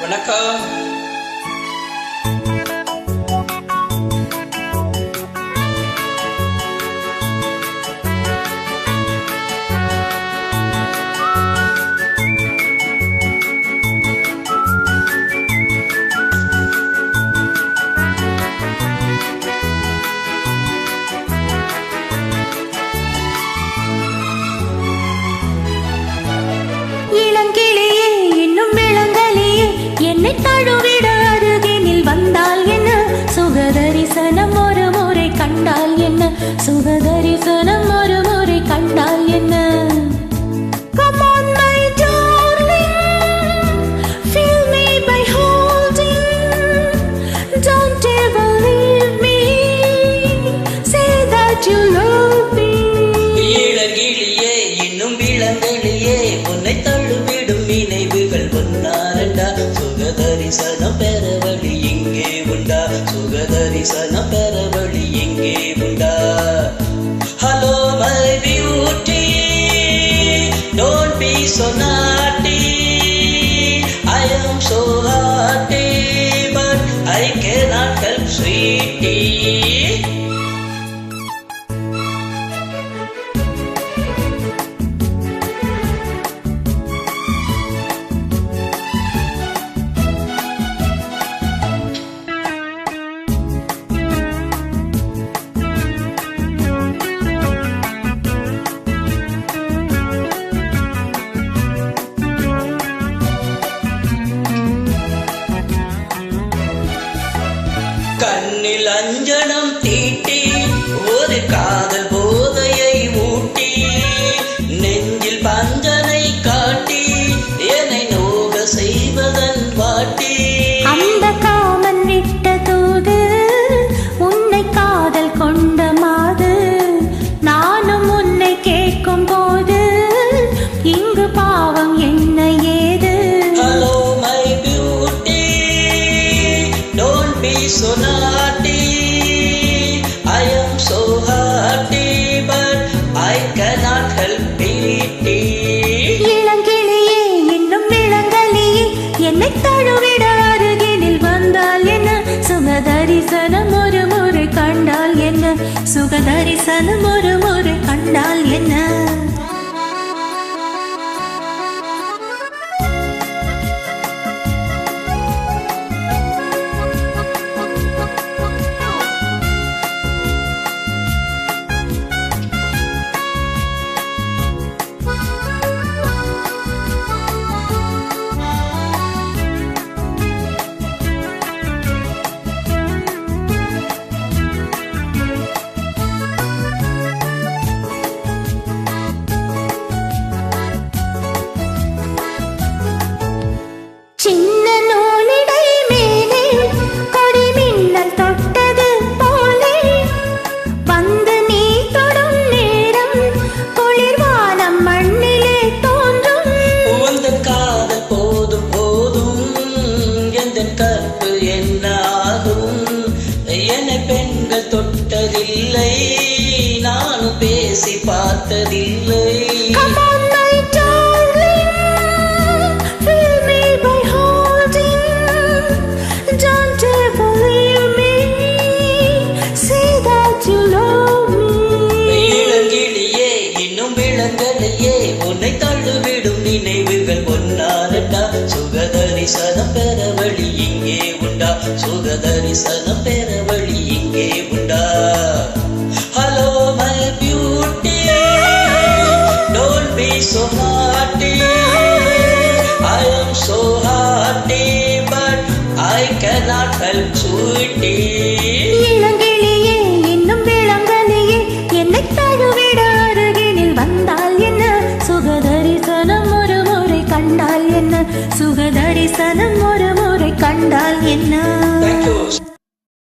வணக்கம். இளங்கிளியே இன்னும் விளங்கலியே என்னை தழுவிட அருகினில் வந்தால் என்ன, சுகதரிசனம் ஒரு முறை கண்டால் என்ன, சுகதரிசனம் ஒரு முறை கண்டால் என்ன. Come on my darling, feel me by holding, don't ever leave me, say that you love me. இளங்கிளியே இன்னும் விளங்கலியே உன்னை தழுவிடும் நினைவுகள் ஒன்னாரண்டா, சுகதரிசனம் பெற வழி இங்கே உண்டா, சுகதரிசனம் பெற வழி இங்கே உண்டா. Hello my beauty, don't be so naughty, I am so hearty but I cannot help sweetie. கண்ணில் அஞ்சனம் தீட்டி ஒரு காதல் போதையை ஊட்டி, நெஞ்சில் பஞ்சனை காட்டி என்னை நோக செய்வதன் பாட்டி. அந்த காமன் விட்ட தூது உன்னை காதல் கொண்ட மாது, நானும் உன்னை கேட்கும் போது இங்கு பாவம் என்ன ஏது. Hello my beauty, don't be so naughty, I am so hearty but I cannot help it. இளங்கிளியே இன்னும் விளங்கலியே என்னை தழுவிட அருகினில் வந்தால் என்ன, சுகதரிசனம் ஒரு முறை கண்டால் என்ன, சுகதரிசனம் ஒரு முறை கண்டால் என்ன. சின்ன நூலிடை மேலே கொடி மின்னல் தொட்டது போலே வந்து நீ தொடும் நேரம் குளிர்வானம் மண்ணிலே தோன்றும். உந்த காதல் போதும் போதும் எந்த கற்பு என்ன ஆகும், என்னை பெண்கள் தொட்டதில்லை நானும் பேசி பார்த்ததில்லை. Come on my darling, feel me by holding, don't ever leave me, say that you love me. இளங்கிளியே இன்னும் விளங்கலையே உன்னை தள்ளுவிடும் நினைவுகள் ஒன்னாரண்டா, சுகதரிசனம் பெற வழி இங்கே உண்டா, சுகதரிசனம் பெற வழி இங்கே உண்டா. Hello my beauty, don't be so naughty, I am so hearty but I cannot help sweetie. இளங்கிளியே இன்னும் விளங்கலியே என்னை தழுவிட அருகினில் வந்தால் என்ன, சுகதரிசனம் ஒரு முறை கண்டால் என்ன, சுகதரிசனம்